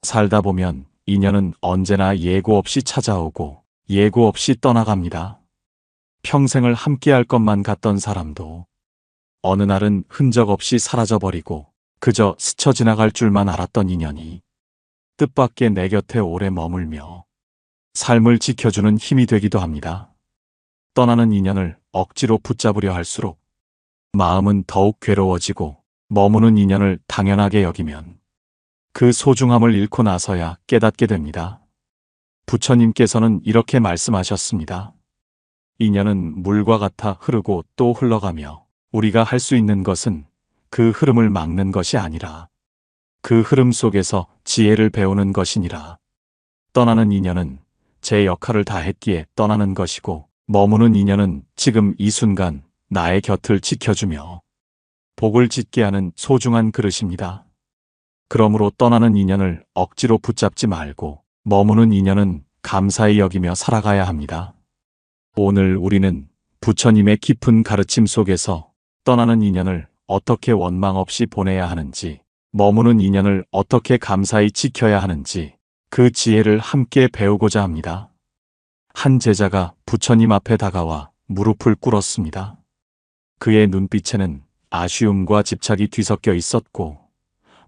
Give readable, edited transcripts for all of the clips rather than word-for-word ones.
살다 보면 인연은 언제나 예고 없이 찾아오고 예고 없이 떠나갑니다. 평생을 함께할 것만 같던 사람도 어느 날은 흔적 없이 사라져버리고 그저 스쳐 지나갈 줄만 알았던 인연이 뜻밖의 내 곁에 오래 머물며 삶을 지켜주는 힘이 되기도 합니다. 떠나는 인연을 억지로 붙잡으려 할수록 마음은 더욱 괴로워지고 머무는 인연을 당연하게 여기면 그 소중함을 잃고 나서야 깨닫게 됩니다. 부처님께서는 이렇게 말씀하셨습니다. 인연은 물과 같아 흐르고 또 흘러가며 우리가 할 수 있는 것은 그 흐름을 막는 것이 아니라 그 흐름 속에서 지혜를 배우는 것이니라. 떠나는 인연은 제 역할을 다했기에 떠나는 것이고 머무는 인연은 지금 이 순간 나의 곁을 지켜주며 복을 짓게 하는 소중한 그릇입니다. 그러므로 떠나는 인연을 억지로 붙잡지 말고 머무는 인연은 감사히 여기며 살아가야 합니다. 오늘 우리는 부처님의 깊은 가르침 속에서 떠나는 인연을 어떻게 원망 없이 보내야 하는지, 머무는 인연을 어떻게 감사히 지켜야 하는지 그 지혜를 함께 배우고자 합니다. 한 제자가 부처님 앞에 다가와 무릎을 꿇었습니다. 그의 눈빛에는 아쉬움과 집착이 뒤섞여 있었고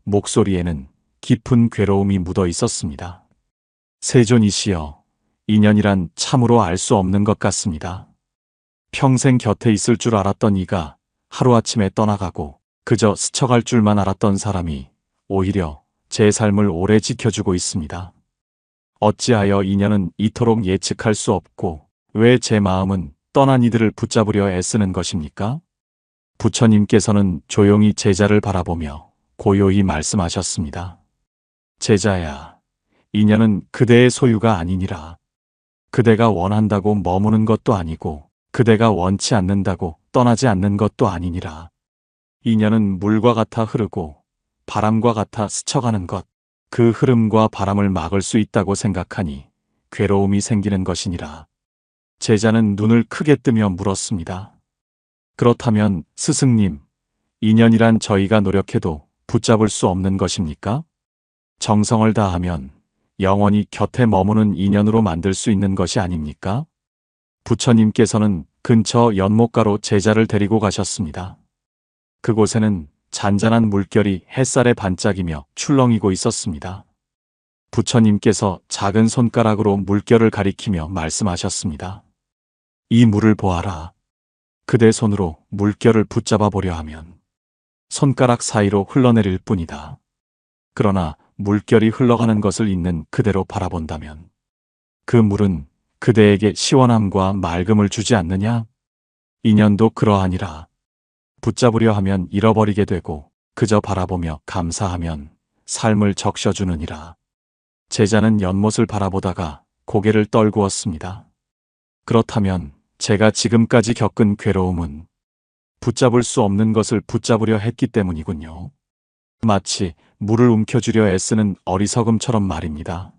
목소리에는 깊은 괴로움이 묻어 있었습니다. 세존이시여, 인연이란 참으로 알 수 없는 것 같습니다. 평생 곁에 있을 줄 알았던 이가 하루아침에 떠나가고 그저 스쳐갈 줄만 알았던 사람이 오히려 제 삶을 오래 지켜주고 있습니다. 어찌하여 인연은 이토록 예측할 수 없고 왜 제 마음은 떠난 이들을 붙잡으려 애쓰는 것입니까? 부처님께서는 조용히 제자를 바라보며 고요히 말씀하셨습니다. 제자야, 인연은 그대의 소유가 아니니라. 그대가 원한다고 머무는 것도 아니고 그대가 원치 않는다고 떠나지 않는 것도 아니니라. 인연은 물과 같아 흐르고 바람과 같아 스쳐가는 것, 그 흐름과 바람을 막을 수 있다고 생각하니 괴로움이 생기는 것이니라. 제자는 눈을 크게 뜨며 물었습니다. 그렇다면 스승님, 인연이란 저희가 노력해도 붙잡을 수 없는 것입니까? 정성을 다하면 영원히 곁에 머무는 인연으로 만들 수 있는 것이 아닙니까? 부처님께서는 근처 연못가로 제자를 데리고 가셨습니다. 그곳에는 잔잔한 물결이 햇살에 반짝이며 출렁이고 있었습니다. 부처님께서 작은 손가락으로 물결을 가리키며 말씀하셨습니다. 이 물을 보아라. 그대 손으로 물결을 붙잡아 보려 하면 손가락 사이로 흘러내릴 뿐이다. 그러나 물결이 흘러가는 것을 있는 그대로 바라본다면 그 물은 그대에게 시원함과 맑음을 주지 않느냐? 인연도 그러하니라. 붙잡으려 하면 잃어버리게 되고 그저 바라보며 감사하면 삶을 적셔주느니라. 제자는 연못을 바라보다가 고개를 떨구었습니다. 그렇다면 제가 지금까지 겪은 괴로움은 붙잡을 수 없는 것을 붙잡으려 했기 때문이군요. 마치 물을 움켜쥐려 애쓰는 어리석음처럼 말입니다.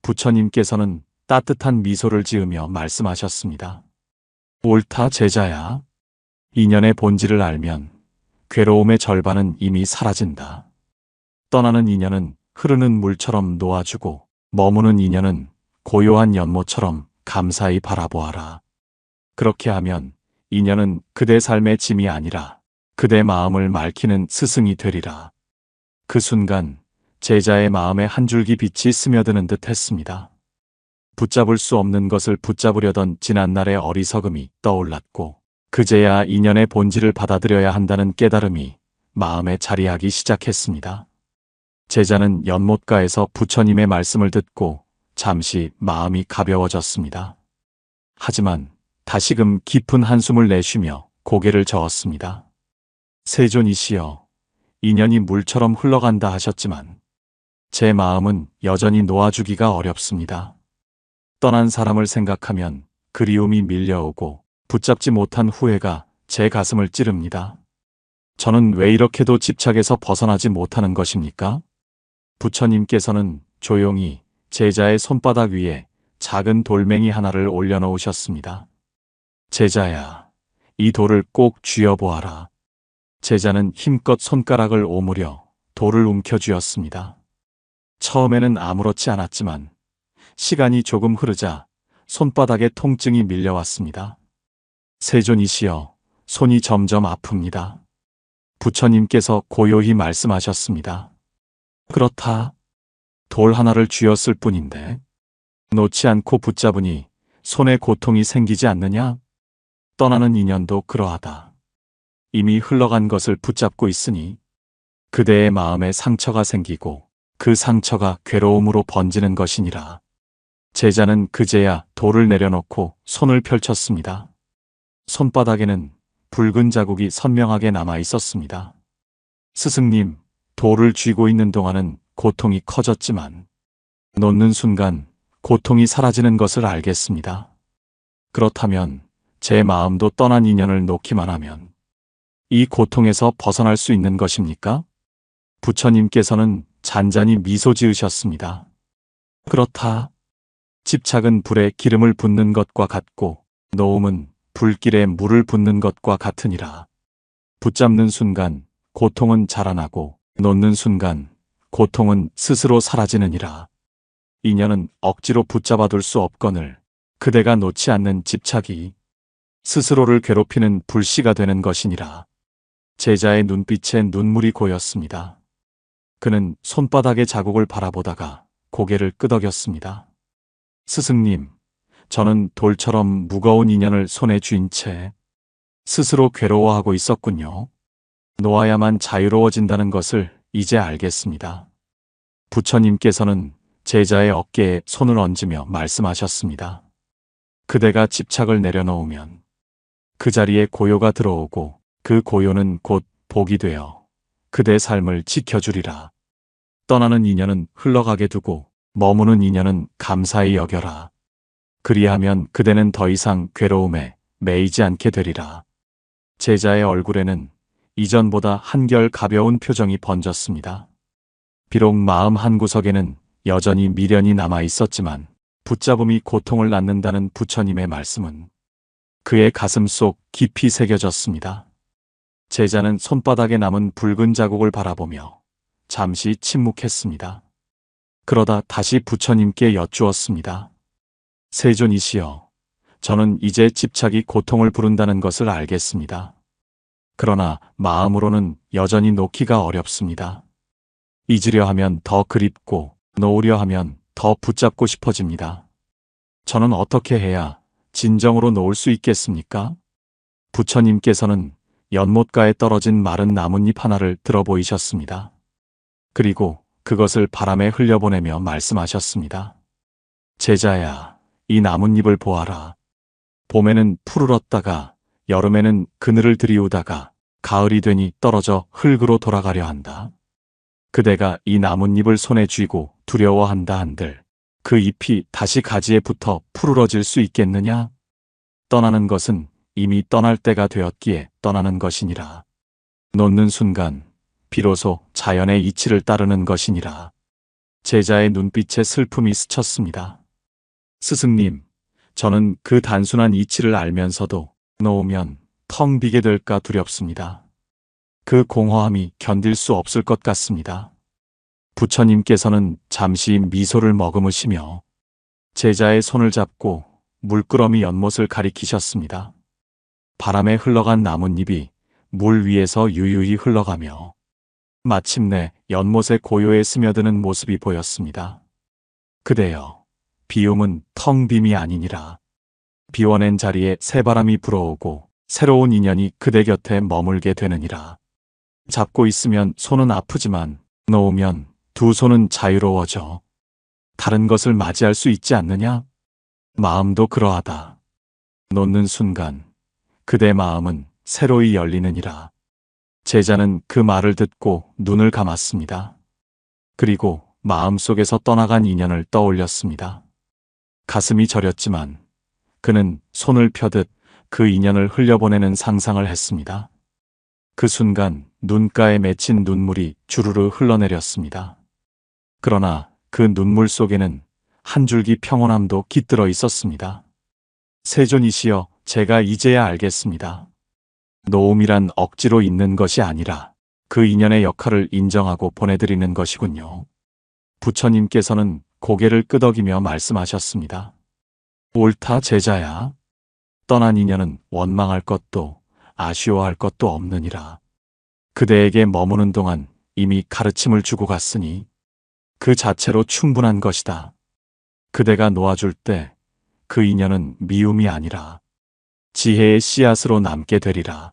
부처님께서는 따뜻한 미소를 지으며 말씀하셨습니다. 옳다 제자야. 인연의 본질을 알면 괴로움의 절반은 이미 사라진다. 떠나는 인연은 흐르는 물처럼 놓아주고 머무는 인연은 고요한 연못처럼 감사히 바라보아라. 그렇게 하면 인연은 그대 삶의 짐이 아니라 그대 마음을 맑히는 스승이 되리라. 그 순간 제자의 마음에 한 줄기 빛이 스며드는 듯 했습니다. 붙잡을 수 없는 것을 붙잡으려던 지난날의 어리석음이 떠올랐고 그제야 인연의 본질을 받아들여야 한다는 깨달음이 마음에 자리하기 시작했습니다. 제자는 연못가에서 부처님의 말씀을 듣고 잠시 마음이 가벼워졌습니다. 하지만 다시금 깊은 한숨을 내쉬며 고개를 저었습니다. 세존이시여, 인연이 물처럼 흘러간다 하셨지만 제 마음은 여전히 놓아주기가 어렵습니다. 떠난 사람을 생각하면 그리움이 밀려오고 붙잡지 못한 후회가 제 가슴을 찌릅니다. 저는 왜 이렇게도 집착에서 벗어나지 못하는 것입니까? 부처님께서는 조용히 제자의 손바닥 위에 작은 돌멩이 하나를 올려놓으셨습니다. 제자야, 이 돌을 꼭 쥐어보아라. 제자는 힘껏 손가락을 오므려 돌을 움켜쥐었습니다. 처음에는 아무렇지 않았지만 시간이 조금 흐르자 손바닥에 통증이 밀려왔습니다. 세존이시여, 손이 점점 아픕니다. 부처님께서 고요히 말씀하셨습니다. 그렇다. 돌 하나를 쥐었을 뿐인데 놓지 않고 붙잡으니 손에 고통이 생기지 않느냐? 떠나는 인연도 그러하다. 이미 흘러간 것을 붙잡고 있으니 그대의 마음에 상처가 생기고 그 상처가 괴로움으로 번지는 것이니라. 제자는 그제야 돌을 내려놓고 손을 펼쳤습니다. 손바닥에는 붉은 자국이 선명하게 남아 있었습니다. 스승님, 돌을 쥐고 있는 동안은 고통이 커졌지만 놓는 순간 고통이 사라지는 것을 알겠습니다. 그렇다면 제 마음도 떠난 인연을 놓기만 하면 이 고통에서 벗어날 수 있는 것입니까? 부처님께서는 잔잔히 미소 지으셨습니다. 그렇다. 집착은 불에 기름을 붓는 것과 같고 놓음은 불길에 물을 붓는 것과 같으니라. 붙잡는 순간 고통은 자라나고 놓는 순간 고통은 스스로 사라지느니라. 인연은 억지로 붙잡아둘 수 없거늘 그대가 놓지 않는 집착이 스스로를 괴롭히는 불씨가 되는 것이니라. 제자의 눈빛에 눈물이 고였습니다. 그는 손바닥의 자국을 바라보다가 고개를 끄덕였습니다. 스승님, 저는 돌처럼 무거운 인연을 손에 쥔 채 스스로 괴로워하고 있었군요. 놓아야만 자유로워진다는 것을 이제 알겠습니다. 부처님께서는 제자의 어깨에 손을 얹으며 말씀하셨습니다. 그대가 집착을 내려놓으면 그 자리에 고요가 들어오고 그 고요는 곧 복이 되어 그대 삶을 지켜주리라. 떠나는 인연은 흘러가게 두고 머무는 인연은 감사히 여겨라. 그리하면 그대는 더 이상 괴로움에 매이지 않게 되리라. 제자의 얼굴에는 이전보다 한결 가벼운 표정이 번졌습니다. 비록 마음 한구석에는 여전히 미련이 남아 있었지만 붙잡음이 고통을 낳는다는 부처님의 말씀은 그의 가슴 속 깊이 새겨졌습니다. 제자는 손바닥에 남은 붉은 자국을 바라보며 잠시 침묵했습니다. 그러다 다시 부처님께 여쭈었습니다. 세존이시여, 저는 이제 집착이 고통을 부른다는 것을 알겠습니다. 그러나 마음으로는 여전히 놓기가 어렵습니다. 잊으려 하면 더 그립고 놓으려 하면 더 붙잡고 싶어집니다. 저는 어떻게 해야 진정으로 놓을 수 있겠습니까? 부처님께서는 연못가에 떨어진 마른 나뭇잎 하나를 들어 보이셨습니다. 그리고 그것을 바람에 흘려보내며 말씀하셨습니다. 제자야, 이 나뭇잎을 보아라. 봄에는 푸르렀다가 여름에는 그늘을 들이우다가 가을이 되니 떨어져 흙으로 돌아가려 한다. 그대가 이 나뭇잎을 손에 쥐고 두려워한다 한들 그 잎이 다시 가지에 붙어 푸르러질 수 있겠느냐? 떠나는 것은 이미 떠날 때가 되었기에 떠나는 것이니라. 놓는 순간 비로소 자연의 이치를 따르는 것이니라. 제자의 눈빛에 슬픔이 스쳤습니다. 스승님, 저는 그 단순한 이치를 알면서도 놓으면 텅 비게 될까 두렵습니다. 그 공허함이 견딜 수 없을 것 같습니다. 부처님께서는 잠시 미소를 머금으시며 제자의 손을 잡고 물끄러미 연못을 가리키셨습니다. 바람에 흘러간 나뭇잎이 물 위에서 유유히 흘러가며 마침내 연못의 고요에 스며드는 모습이 보였습니다. 그대여, 비움은 텅 빔이 아니니라. 비워낸 자리에 새바람이 불어오고 새로운 인연이 그대 곁에 머물게 되느니라. 잡고 있으면 손은 아프지만 놓으면 두 손은 자유로워져. 다른 것을 맞이할 수 있지 않느냐? 마음도 그러하다. 놓는 순간 그대 마음은 새로이 열리느니라. 제자는 그 말을 듣고 눈을 감았습니다. 그리고 마음속에서 떠나간 인연을 떠올렸습니다. 가슴이 저렸지만 그는 손을 펴듯 그 인연을 흘려보내는 상상을 했습니다. 그 순간 눈가에 맺힌 눈물이 주르르 흘러내렸습니다. 그러나 그 눈물 속에는 한 줄기 평온함도 깃들어 있었습니다. 세존이시여, 제가 이제야 알겠습니다. 놓음이란 억지로 있는 것이 아니라 그 인연의 역할을 인정하고 보내드리는 것이군요. 부처님께서는 고개를 끄덕이며 말씀하셨습니다. 옳다 제자야. 떠난 인연은 원망할 것도 아쉬워할 것도 없느니라. 그대에게 머무는 동안 이미 가르침을 주고 갔으니 그 자체로 충분한 것이다. 그대가 놓아줄 때 그 인연은 미움이 아니라 지혜의 씨앗으로 남게 되리라.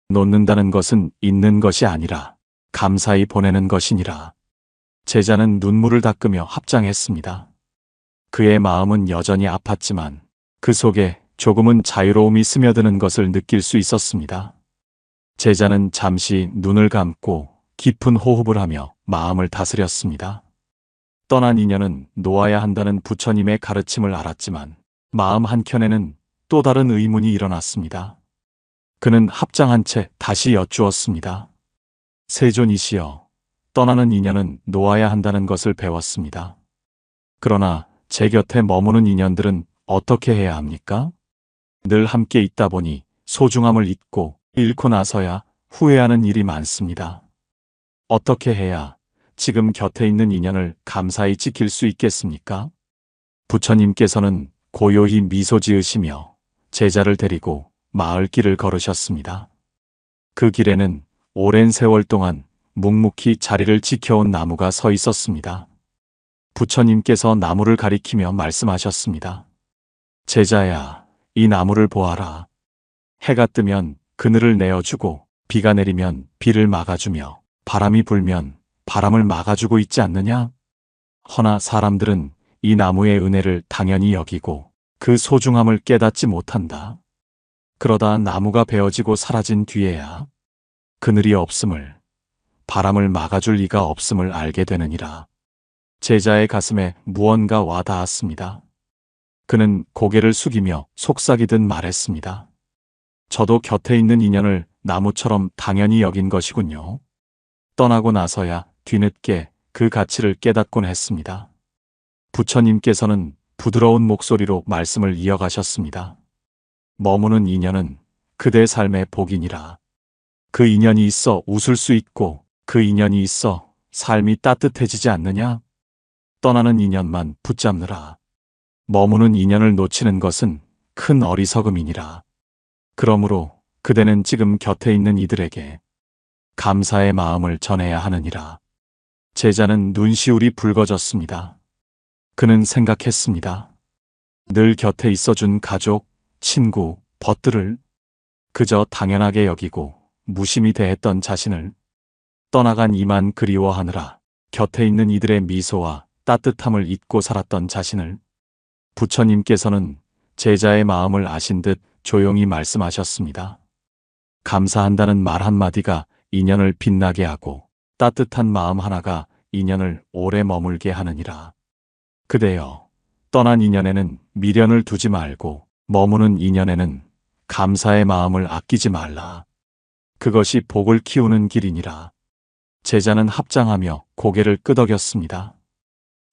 놓는다는 것은 있는 것이 아니라 감사히 보내는 것이니라. 제자는 눈물을 닦으며 합장했습니다. 그의 마음은 여전히 아팠지만 그 속에 조금은 자유로움이 스며드는 것을 느낄 수 있었습니다. 제자는 잠시 눈을 감고 깊은 호흡을 하며 마음을 다스렸습니다. 떠난 인연은 놓아야 한다는 부처님의 가르침을 알았지만 마음 한켠에는 또 다른 의문이 일어났습니다. 그는 합장한 채 다시 여쭈었습니다. 세존이시여, 떠나는 인연은 놓아야 한다는 것을 배웠습니다. 그러나 제 곁에 머무는 인연들은 어떻게 해야 합니까? 늘 함께 있다 보니 소중함을 잊고 잃고 나서야 후회하는 일이 많습니다. 어떻게 해야 지금 곁에 있는 인연을 감사히 지킬 수 있겠습니까? 부처님께서는 고요히 미소 지으시며 제자를 데리고 마을길을 걸으셨습니다. 그 길에는 오랜 세월 동안 묵묵히 자리를 지켜온 나무가 서 있었습니다. 부처님께서 나무를 가리키며 말씀하셨습니다. 제자야, 이 나무를 보아라. 해가 뜨면 그늘을 내어주고 비가 내리면 비를 막아주며 바람이 불면 바람을 막아주고 있지 않느냐? 허나 사람들은 이 나무의 은혜를 당연히 여기고 그 소중함을 깨닫지 못한다. 그러다 나무가 베어지고 사라진 뒤에야 그늘이 없음을, 바람을 막아줄 이가 없음을 알게 되느니라. 제자의 가슴에 무언가 와 닿았습니다. 그는 고개를 숙이며 속삭이듯 말했습니다. 저도 곁에 있는 인연을 나무처럼 당연히 여긴 것이군요. 떠나고 나서야 뒤늦게 그 가치를 깨닫곤 했습니다. 부처님께서는 부드러운 목소리로 말씀을 이어가셨습니다. 머무는 인연은 그대 삶의 복이니라. 그 인연이 있어 웃을 수 있고 그 인연이 있어 삶이 따뜻해지지 않느냐? 떠나는 인연만 붙잡느라. 머무는 인연을 놓치는 것은 큰 어리석음이니라. 그러므로 그대는 지금 곁에 있는 이들에게 감사의 마음을 전해야 하느니라. 제자는 눈시울이 붉어졌습니다. 그는 생각했습니다. 늘 곁에 있어준 가족, 친구, 벗들을 그저 당연하게 여기고 무심히 대했던 자신을 떠나간 이만 그리워하느라 곁에 있는 이들의 미소와 따뜻함을 잊고 살았던 자신을 부처님께서는 제자의 마음을 아신 듯 조용히 말씀하셨습니다. 감사한다는 말 한마디가 인연을 빛나게 하고 따뜻한 마음 하나가 인연을 오래 머물게 하느니라. 그대여, 떠난 인연에는 미련을 두지 말고 머무는 인연에는 감사의 마음을 아끼지 말라. 그것이 복을 키우는 길이니라. 제자는 합장하며 고개를 끄덕였습니다.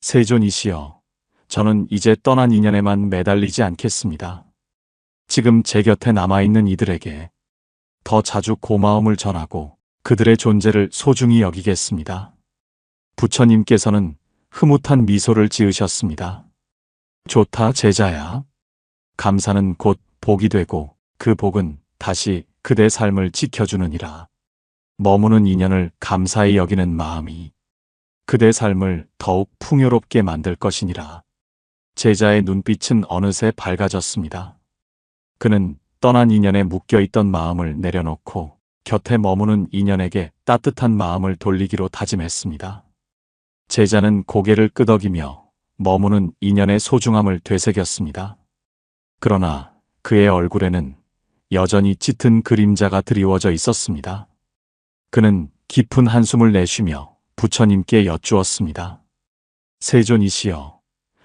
세존이시여, 저는 이제 떠난 인연에만 매달리지 않겠습니다. 지금 제 곁에 남아있는 이들에게 더 자주 고마움을 전하고 그들의 존재를 소중히 여기겠습니다. 부처님께서는 흐뭇한 미소를 지으셨습니다. 좋다 제자야. 감사는 곧 복이 되고 그 복은 다시 그대 삶을 지켜주느니라. 머무는 인연을 감사히 여기는 마음이 그대 삶을 더욱 풍요롭게 만들 것이니라. 제자의 눈빛은 어느새 밝아졌습니다. 그는 떠난 인연에 묶여있던 마음을 내려놓고 곁에 머무는 인연에게 따뜻한 마음을 돌리기로 다짐했습니다. 제자는 고개를 끄덕이며 머무는 인연의 소중함을 되새겼습니다. 그러나 그의 얼굴에는 여전히 짙은 그림자가 드리워져 있었습니다. 그는 깊은 한숨을 내쉬며 부처님께 여쭈었습니다. 세존이시여,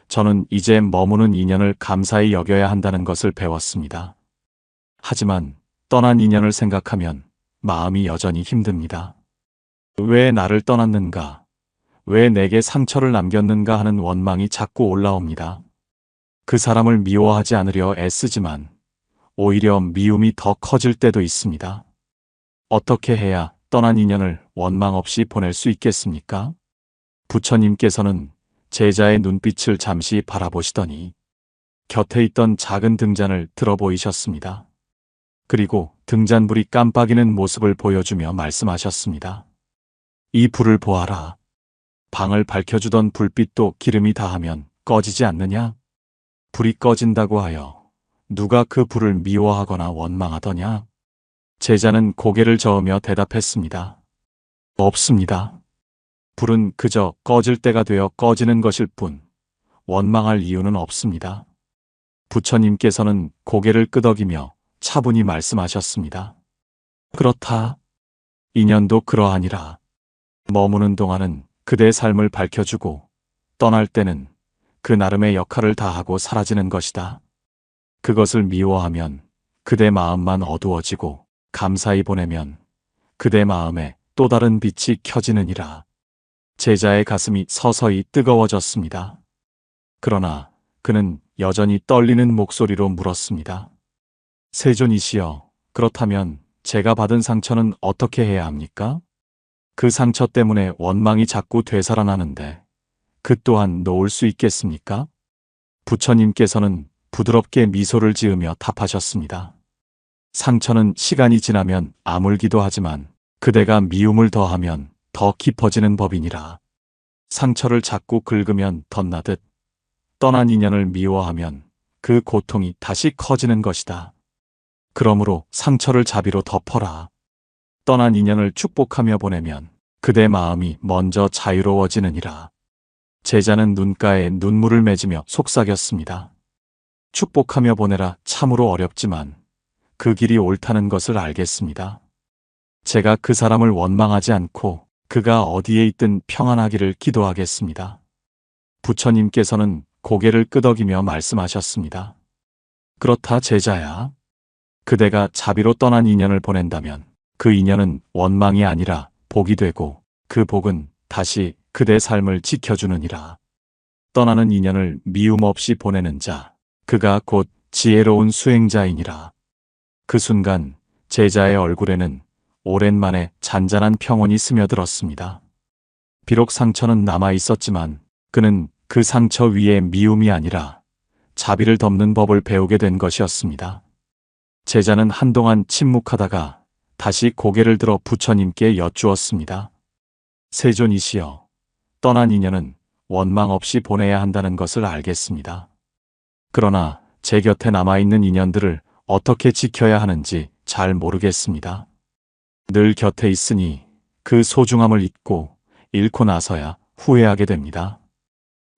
저는 이제 머무는 인연을 감사히 여겨야 한다는 것을 배웠습니다. 하지만 떠난 인연을 생각하면 마음이 여전히 힘듭니다. 왜 나를 떠났는가? 왜 내게 상처를 남겼는가 하는 원망이 자꾸 올라옵니다. 그 사람을 미워하지 않으려 애쓰지만 오히려 미움이 더 커질 때도 있습니다. 어떻게 해야 떠난 인연을 원망 없이 보낼 수 있겠습니까? 부처님께서는 제자의 눈빛을 잠시 바라보시더니 곁에 있던 작은 등잔을 들어 보이셨습니다. 그리고 등잔불이 깜빡이는 모습을 보여주며 말씀하셨습니다. 이 불을 보아라. 방을 밝혀주던 불빛도 기름이 다하면 꺼지지 않느냐? 불이 꺼진다고 하여 누가 그 불을 미워하거나 원망하더냐? 제자는 고개를 저으며 대답했습니다. 없습니다. 불은 그저 꺼질 때가 되어 꺼지는 것일 뿐 원망할 이유는 없습니다. 부처님께서는 고개를 끄덕이며 차분히 말씀하셨습니다. 그렇다. 인연도 그러하니라. 머무는 동안은 그대의 삶을 밝혀주고 떠날 때는 그 나름의 역할을 다하고 사라지는 것이다. 그것을 미워하면 그대 마음만 어두워지고 감사히 보내면 그대 마음에 또 다른 빛이 켜지느니라. 제자의 가슴이 서서히 뜨거워졌습니다. 그러나 그는 여전히 떨리는 목소리로 물었습니다. 세존이시여, 그렇다면 제가 받은 상처는 어떻게 해야 합니까? 그 상처 때문에 원망이 자꾸 되살아나는데 그 또한 놓을 수 있겠습니까? 부처님께서는 부드럽게 미소를 지으며 답하셨습니다. 상처는 시간이 지나면 아물기도 하지만 그대가 미움을 더하면 더 깊어지는 법이니라. 상처를 자꾸 긁으면 덧나듯 떠난 인연을 미워하면 그 고통이 다시 커지는 것이다. 그러므로 상처를 자비로 덮어라. 떠난 인연을 축복하며 보내면 그대 마음이 먼저 자유로워지느니라. 제자는 눈가에 눈물을 맺으며 속삭였습니다. 축복하며 보내라 참으로 어렵지만 그 길이 옳다는 것을 알겠습니다. 제가 그 사람을 원망하지 않고 그가 어디에 있든 평안하기를 기도하겠습니다. 부처님께서는 고개를 끄덕이며 말씀하셨습니다. 그렇다 제자야. 그대가 자비로 떠난 인연을 보낸다면 그 인연은 원망이 아니라 복이 되고 그 복은 다시 그대 삶을 지켜주느니라. 떠나는 인연을 미움 없이 보내는 자, 그가 곧 지혜로운 수행자이니라. 그 순간 제자의 얼굴에는 오랜만에 잔잔한 평온이 스며들었습니다. 비록 상처는 남아 있었지만 그는 그 상처 위에 미움이 아니라 자비를 덮는 법을 배우게 된 것이었습니다. 제자는 한동안 침묵하다가 다시 고개를 들어 부처님께 여쭈었습니다. 세존이시여, 떠난 인연은 원망 없이 보내야 한다는 것을 알겠습니다. 그러나 제 곁에 남아있는 인연들을 어떻게 지켜야 하는지 잘 모르겠습니다. 늘 곁에 있으니 그 소중함을 잊고 잃고 나서야 후회하게 됩니다.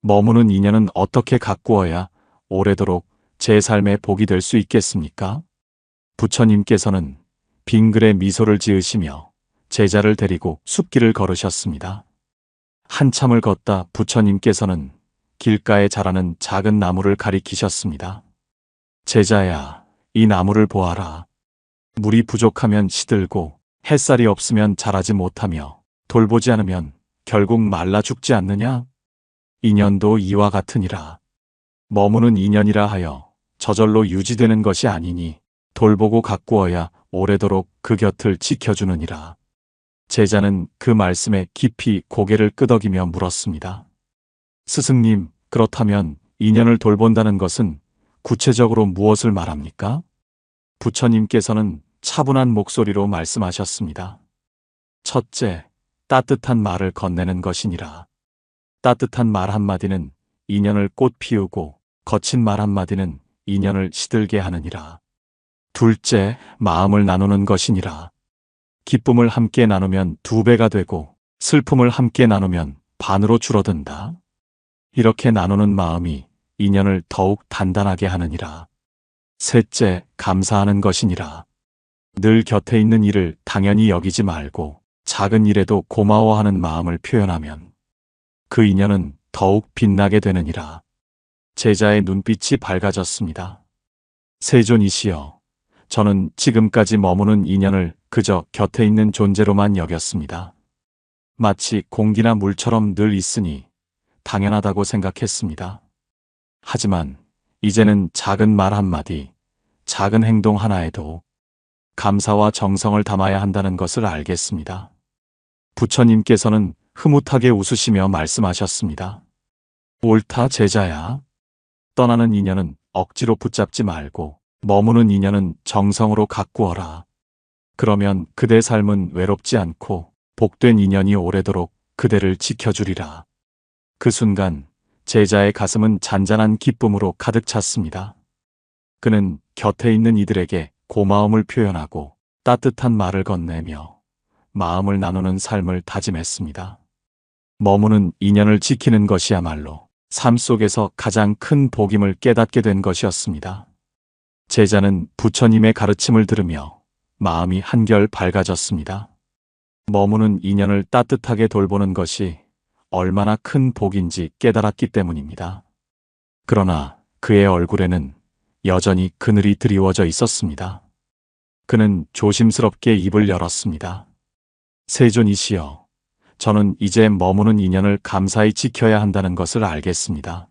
머무는 인연은 어떻게 가꾸어야 오래도록 제 삶의 복이 될 수 있겠습니까? 부처님께서는 빙글에 미소를 지으시며 제자를 데리고 숲길을 걸으셨습니다. 한참을 걷다 부처님께서는 길가에 자라는 작은 나무를 가리키셨습니다. 제자야, 이 나무를 보아라. 물이 부족하면 시들고 햇살이 없으면 자라지 못하며 돌보지 않으면 결국 말라 죽지 않느냐? 인연도 이와 같으니라. 머무는 인연이라 하여 저절로 유지되는 것이 아니니 돌보고 가꾸어야 오래도록 그 곁을 지켜주느니라. 제자는 그 말씀에 깊이 고개를 끄덕이며 물었습니다. 스승님, 그렇다면 인연을 돌본다는 것은 구체적으로 무엇을 말합니까? 부처님께서는 차분한 목소리로 말씀하셨습니다. 첫째, 따뜻한 말을 건네는 것이니라. 따뜻한 말 한마디는 인연을 꽃 피우고 거친 말 한마디는 인연을 시들게 하느니라. 둘째, 마음을 나누는 것이니라. 기쁨을 함께 나누면 2배가 되고 슬픔을 함께 나누면 반으로 줄어든다. 이렇게 나누는 마음이 인연을 더욱 단단하게 하느니라. 셋째, 감사하는 것이니라. 늘 곁에 있는 일을 당연히 여기지 말고 작은 일에도 고마워하는 마음을 표현하면 그 인연은 더욱 빛나게 되느니라. 제자의 눈빛이 밝아졌습니다. 세존이시여, 저는 지금까지 머무는 인연을 그저 곁에 있는 존재로만 여겼습니다. 마치 공기나 물처럼 늘 있으니 당연하다고 생각했습니다. 하지만 이제는 작은 말 한마디, 작은 행동 하나에도 감사와 정성을 담아야 한다는 것을 알겠습니다. 부처님께서는 흐뭇하게 웃으시며 말씀하셨습니다. 옳다, 제자야. 떠나는 인연은 억지로 붙잡지 말고 머무는 인연은 정성으로 가꾸어라. 그러면 그대 삶은 외롭지 않고 복된 인연이 오래도록 그대를 지켜주리라. 그 순간 제자의 가슴은 잔잔한 기쁨으로 가득 찼습니다. 그는 곁에 있는 이들에게 고마움을 표현하고 따뜻한 말을 건네며 마음을 나누는 삶을 다짐했습니다. 머무는 인연을 지키는 것이야말로 삶 속에서 가장 큰 복임을 깨닫게 된 것이었습니다. 제자는 부처님의 가르침을 들으며 마음이 한결 밝아졌습니다. 머무는 인연을 따뜻하게 돌보는 것이 얼마나 큰 복인지 깨달았기 때문입니다. 그러나 그의 얼굴에는 여전히 그늘이 드리워져 있었습니다. 그는 조심스럽게 입을 열었습니다. 세존이시여, 저는 이제 머무는 인연을 감사히 지켜야 한다는 것을 알겠습니다.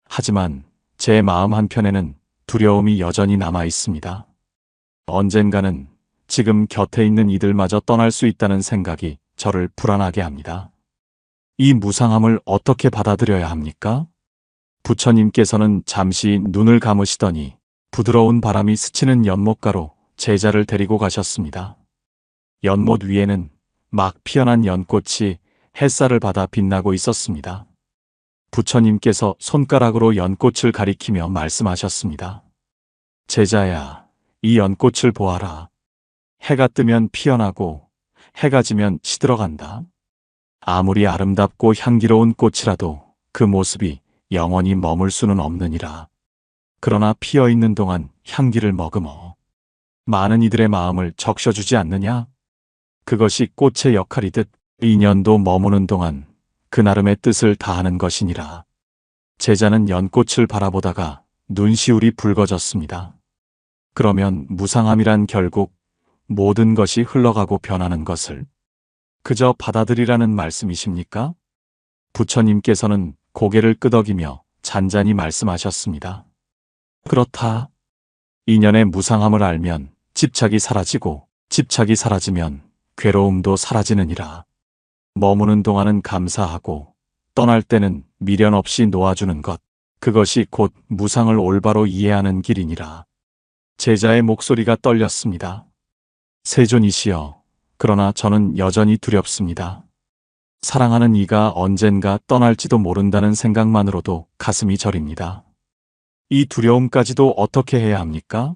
하지만 제 마음 한편에는 두려움이 여전히 남아 있습니다. 언젠가는 지금 곁에 있는 이들마저 떠날 수 있다는 생각이 저를 불안하게 합니다. 이 무상함을 어떻게 받아들여야 합니까? 부처님께서는 잠시 눈을 감으시더니 부드러운 바람이 스치는 연못가로 제자를 데리고 가셨습니다. 연못 위에는 막 피어난 연꽃이 햇살을 받아 빛나고 있었습니다. 부처님께서 손가락으로 연꽃을 가리키며 말씀하셨습니다. 제자야, 이 연꽃을 보아라. 해가 뜨면 피어나고 해가 지면 시들어간다. 아무리 아름답고 향기로운 꽃이라도 그 모습이 영원히 머물 수는 없느니라. 그러나 피어 있는 동안 향기를 머금어 많은 이들의 마음을 적셔주지 않느냐? 그것이 꽃의 역할이듯 인연도 머무는 동안 그 나름의 뜻을 다하는 것이니라. 제자는 연꽃을 바라보다가 눈시울이 붉어졌습니다. 그러면 무상함이란 결국 모든 것이 흘러가고 변하는 것을 그저 받아들이라는 말씀이십니까? 부처님께서는 고개를 끄덕이며 잔잔히 말씀하셨습니다. 그렇다. 인연의 무상함을 알면 집착이 사라지고 집착이 사라지면 괴로움도 사라지느니라. 머무는 동안은 감사하고 떠날 때는 미련 없이 놓아주는 것, 그것이 곧 무상을 올바로 이해하는 길이니라. 제자의 목소리가 떨렸습니다. 세존이시여, 그러나 저는 여전히 두렵습니다. 사랑하는 이가 언젠가 떠날지도 모른다는 생각만으로도 가슴이 저립니다. 이 두려움까지도 어떻게 해야 합니까?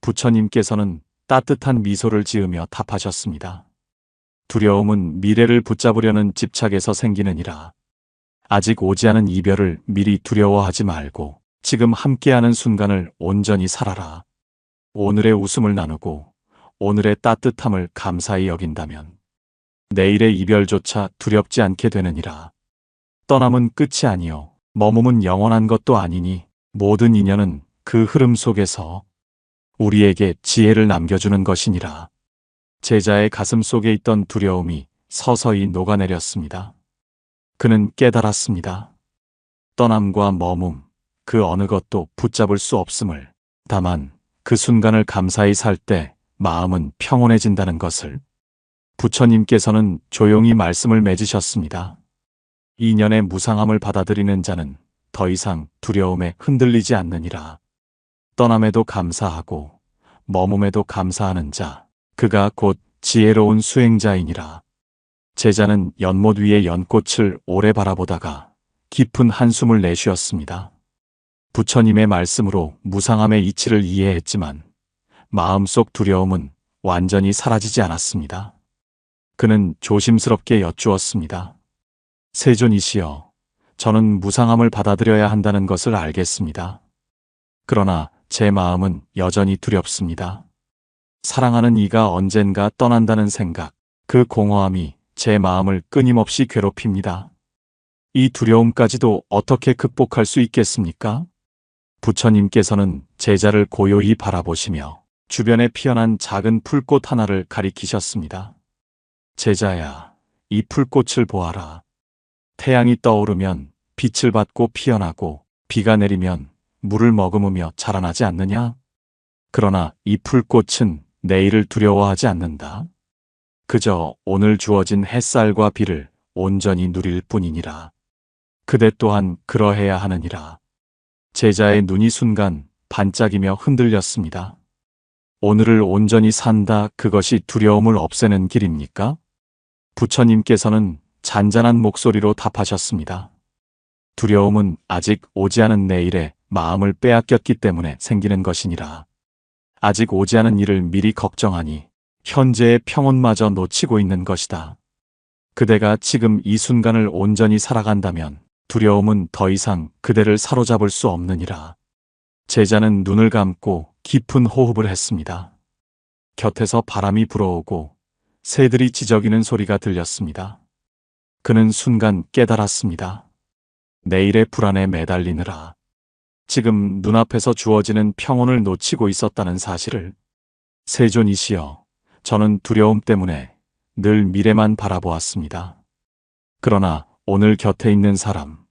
부처님께서는 따뜻한 미소를 지으며 답하셨습니다. 두려움은 미래를 붙잡으려는 집착에서 생기느니라. 아직 오지 않은 이별을 미리 두려워하지 말고 지금 함께하는 순간을 온전히 살아라. 오늘의 웃음을 나누고 오늘의 따뜻함을 감사히 여긴다면 내일의 이별조차 두렵지 않게 되느니라. 떠남은 끝이 아니요 머mum은 영원한 것도 아니니 모든 인연은 그 흐름 속에서 우리에게 지혜를 남겨주는 것이니라. 제자의 가슴 속에 있던 두려움이 서서히 녹아내렸습니다. 그는 깨달았습니다. 떠남과 머mum, 그 어느 것도 붙잡을 수 없음을, 다만 그 순간을 감사히 살 때 마음은 평온해진다는 것을. 부처님께서는 조용히 말씀을 맺으셨습니다. 인연의 무상함을 받아들이는 자는 더 이상 두려움에 흔들리지 않느니라. 떠남에도 감사하고 머mum에도 감사하는 자, 그가 곧 지혜로운 수행자이니라. 제자는 연못 위의 연꽃을 오래 바라보다가 깊은 한숨을 내쉬었습니다. 부처님의 말씀으로 무상함의 이치를 이해했지만 마음속 두려움은 완전히 사라지지 않았습니다. 그는 조심스럽게 여쭈었습니다. 세존이시여, 저는 무상함을 받아들여야 한다는 것을 알겠습니다. 그러나 제 마음은 여전히 두렵습니다. 사랑하는 이가 언젠가 떠난다는 생각, 그 공허함이 제 마음을 끊임없이 괴롭힙니다. 이 두려움까지도 어떻게 극복할 수 있겠습니까? 부처님께서는 제자를 고요히 바라보시며 주변에 피어난 작은 풀꽃 하나를 가리키셨습니다. 제자야, 이 풀꽃을 보아라. 태양이 떠오르면 빛을 받고 피어나고 비가 내리면 물을 머금으며 자라나지 않느냐? 그러나 이 풀꽃은 내일을 두려워하지 않는다. 그저 오늘 주어진 햇살과 비를 온전히 누릴 뿐이니라. 그대 또한 그러해야 하느니라. 제자의 눈이 순간 반짝이며 흔들렸습니다. 오늘을 온전히 산다, 그것이 두려움을 없애는 길입니까? 부처님께서는 잔잔한 목소리로 답하셨습니다. 두려움은 아직 오지 않은 내일에 마음을 빼앗겼기 때문에 생기는 것이니라. 아직 오지 않은 일을 미리 걱정하니 현재의 평온마저 놓치고 있는 것이다. 그대가 지금 이 순간을 온전히 살아간다면 두려움은 더 이상 그대를 사로잡을 수 없느니라. 제자는 눈을 감고 깊은 호흡을 했습니다. 곁에서 바람이 불어오고 새들이 지저귀는 소리가 들렸습니다. 그는 순간 깨달았습니다. 내일의 불안에 매달리느라 지금 눈앞에서 주어지는 평온을 놓치고 있었다는 사실을. 세존이시여, 저는 두려움 때문에 늘 미래만 바라보았습니다. 그러나 오늘 곁에 있는 사람,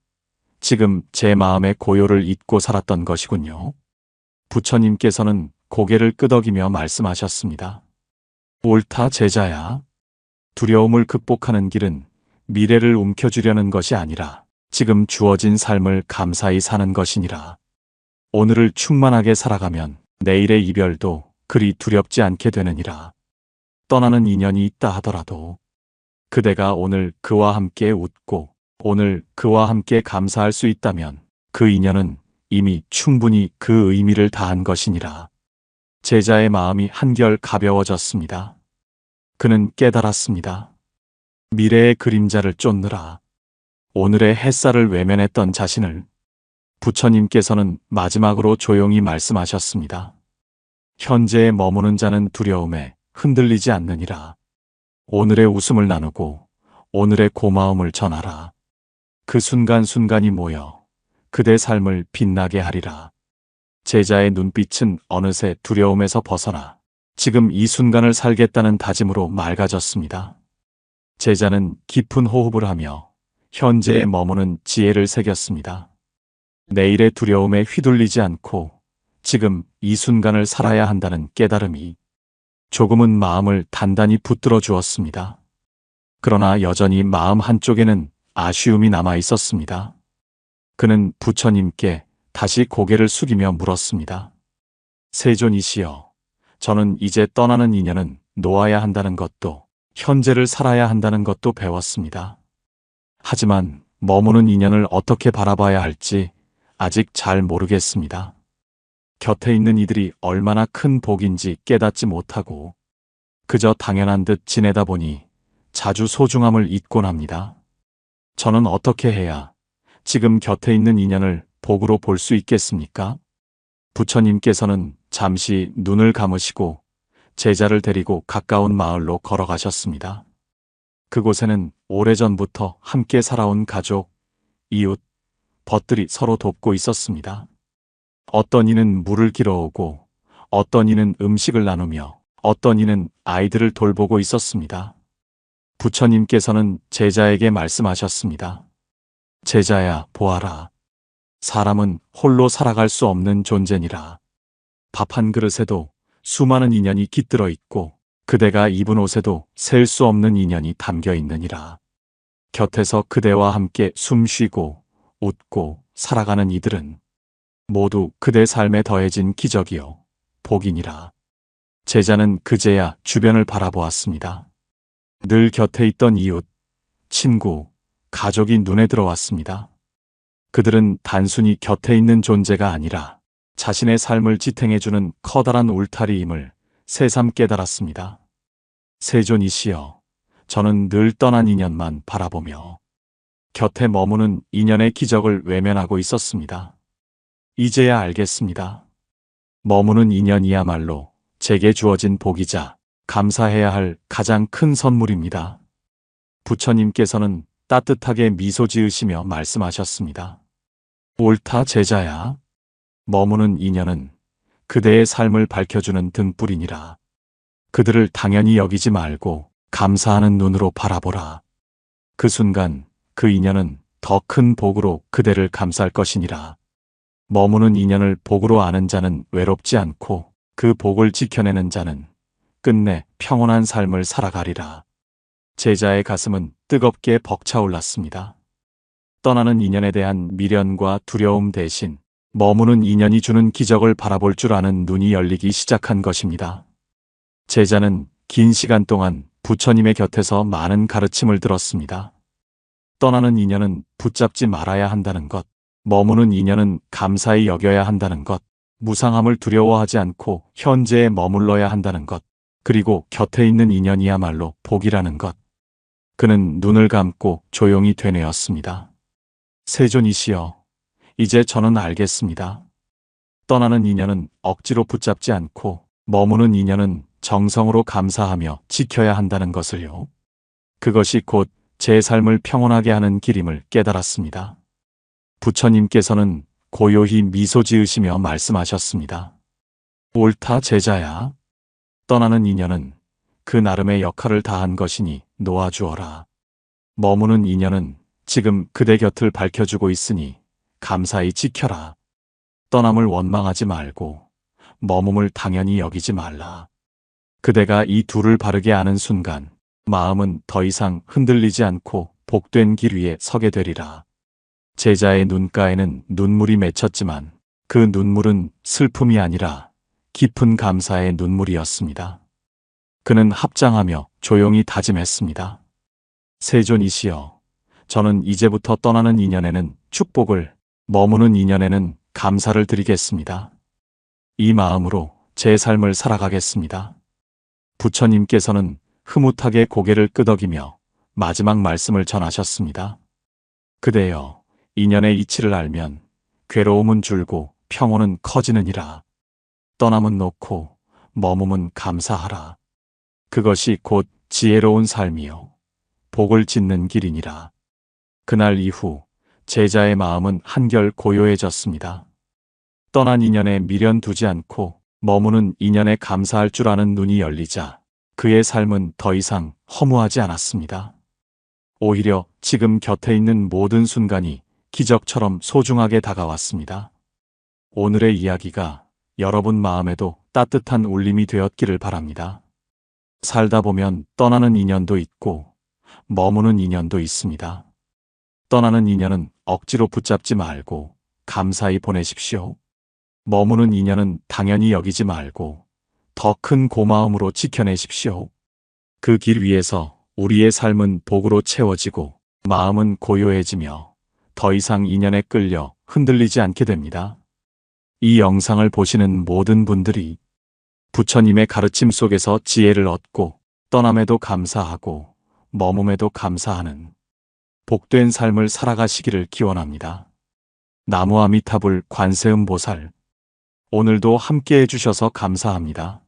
지금 제 마음의 고요를 잊고 살았던 것이군요. 부처님께서는 고개를 끄덕이며 말씀하셨습니다. 옳다, 제자야. 두려움을 극복하는 길은 미래를 움켜쥐려는 것이 아니라 지금 주어진 삶을 감사히 사는 것이니라. 오늘을 충만하게 살아가면 내일의 이별도 그리 두렵지 않게 되느니라. 떠나는 인연이 있다 하더라도 그대가 오늘 그와 함께 웃고 오늘 그와 함께 감사할 수 있다면 그 인연은 이미 충분히 그 의미를 다한 것이니라. 제자의 마음이 한결 가벼워졌습니다. 그는 깨달았습니다. 미래의 그림자를 쫓느라 오늘의 햇살을 외면했던 자신을. 부처님께서는 마지막으로 조용히 말씀하셨습니다. 현재에 머무는 자는 두려움에 흔들리지 않느니라. 오늘의 웃음을 나누고 오늘의 고마움을 전하라. 그 순간순간이 모여 그대 삶을 빛나게 하리라. 제자의 눈빛은 어느새 두려움에서 벗어나 지금 이 순간을 살겠다는 다짐으로 맑아졌습니다. 제자는 깊은 호흡을 하며 현재에 머무는 지혜를 새겼습니다. 내일의 두려움에 휘둘리지 않고 지금 이 순간을 살아야 한다는 깨달음이 조금은 마음을 단단히 붙들어 주었습니다. 그러나 여전히 마음 한쪽에는 아쉬움이 남아 있었습니다. 그는 부처님께 다시 고개를 숙이며 물었습니다. 세존이시여, 저는 이제 떠나는 인연은 놓아야 한다는 것도 현재를 살아야 한다는 것도 배웠습니다. 하지만 머무는 인연을 어떻게 바라봐야 할지 아직 잘 모르겠습니다. 곁에 있는 이들이 얼마나 큰 복인지 깨닫지 못하고 그저 당연한 듯 지내다 보니 자주 소중함을 잊곤 합니다. 저는 어떻게 해야 지금 곁에 있는 인연을 복으로 볼 수 있겠습니까? 부처님께서는 잠시 눈을 감으시고 제자를 데리고 가까운 마을로 걸어가셨습니다. 그곳에는 오래전부터 함께 살아온 가족, 이웃, 벗들이 서로 돕고 있었습니다. 어떤 이는 물을 길어오고 어떤 이는 음식을 나누며 어떤 이는 아이들을 돌보고 있었습니다. 부처님께서는 제자에게 말씀하셨습니다. 제자야, 보아라. 사람은 홀로 살아갈 수 없는 존재니라. 밥 한 그릇에도 수많은 인연이 깃들어 있고 그대가 입은 옷에도 셀 수 없는 인연이 담겨 있느니라. 곁에서 그대와 함께 숨 쉬고 웃고 살아가는 이들은 모두 그대 삶에 더해진 기적이요 복이니라. 제자는 그제야 주변을 바라보았습니다. 늘 곁에 있던 이웃, 친구, 가족이 눈에 들어왔습니다. 그들은 단순히 곁에 있는 존재가 아니라 자신의 삶을 지탱해주는 커다란 울타리임을 새삼 깨달았습니다. 세존이시여, 저는 늘 떠난 인연만 바라보며 곁에 머무는 인연의 기적을 외면하고 있었습니다. 이제야 알겠습니다. 머무는 인연이야말로 제게 주어진 복이자 감사해야 할 가장 큰 선물입니다. 부처님께서는 따뜻하게 미소 지으시며 말씀하셨습니다. 옳다, 제자야. 머무는 인연은 그대의 삶을 밝혀주는 등불이니라. 그들을 당연히 여기지 말고 감사하는 눈으로 바라보라. 그 순간 그 인연은 더 큰 복으로 그대를 감쌀 것이니라. 머무는 인연을 복으로 아는 자는 외롭지 않고 그 복을 지켜내는 자는 끝내 평온한 삶을 살아가리라. 제자의 가슴은 뜨겁게 벅차올랐습니다. 떠나는 인연에 대한 미련과 두려움 대신 머무는 인연이 주는 기적을 바라볼 줄 아는 눈이 열리기 시작한 것입니다. 제자는 긴 시간 동안 부처님의 곁에서 많은 가르침을 들었습니다. 떠나는 인연은 붙잡지 말아야 한다는 것, 머무는 인연은 감사히 여겨야 한다는 것, 무상함을 두려워하지 않고 현재에 머물러야 한다는 것, 그리고 곁에 있는 인연이야말로 복이라는 것. 그는 눈을 감고 조용히 되뇌었습니다. 세존이시여, 이제 저는 알겠습니다. 떠나는 인연은 억지로 붙잡지 않고 머무는 인연은 정성으로 감사하며 지켜야 한다는 것을요. 그것이 곧 제 삶을 평온하게 하는 길임을 깨달았습니다. 부처님께서는 고요히 미소 지으시며 말씀하셨습니다. 옳다 제자야. 떠나는 인연은 그 나름의 역할을 다한 것이니 놓아주어라. 머무는 인연은 지금 그대 곁을 밝혀주고 있으니 감사히 지켜라. 떠남을 원망하지 말고 머금을 당연히 여기지 말라. 그대가 이 둘을 바르게 아는 순간 마음은 더 이상 흔들리지 않고 복된 길 위에 서게 되리라. 제자의 눈가에는 눈물이 맺혔지만 그 눈물은 슬픔이 아니라 깊은 감사의 눈물이었습니다. 그는 합장하며 조용히 다짐했습니다. 세존이시여, 저는 이제부터 떠나는 인연에는 축복을, 머무는 인연에는 감사를 드리겠습니다. 이 마음으로 제 삶을 살아가겠습니다. 부처님께서는 흐뭇하게 고개를 끄덕이며 마지막 말씀을 전하셨습니다. 그대여, 인연의 이치를 알면 괴로움은 줄고 평온은 커지느니라. 떠남은 놓고 머금은 감사하라. 그것이 곧 지혜로운 삶이요 복을 짓는 길이니라. 그날 이후 제자의 마음은 한결 고요해졌습니다. 떠난 인연에 미련 두지 않고 머무는 인연에 감사할 줄 아는 눈이 열리자 그의 삶은 더 이상 허무하지 않았습니다. 오히려 지금 곁에 있는 모든 순간이 기적처럼 소중하게 다가왔습니다. 오늘의 이야기가 여러분 마음에도 따뜻한 울림이 되었기를 바랍니다. 살다 보면 떠나는 인연도 있고 머무는 인연도 있습니다. 떠나는 인연은 억지로 붙잡지 말고 감사히 보내십시오. 머무는 인연은 당연히 여기지 말고 더 큰 고마움으로 지켜내십시오. 그 길 위에서 우리의 삶은 복으로 채워지고 마음은 고요해지며 더 이상 인연에 끌려 흔들리지 않게 됩니다. 이 영상을 보시는 모든 분들이 부처님의 가르침 속에서 지혜를 얻고 떠남에도 감사하고 머금에도 감사하는 복된 삶을 살아가시기를 기원합니다. 나무아미타불 관세음보살, 오늘도 함께 해주셔서 감사합니다.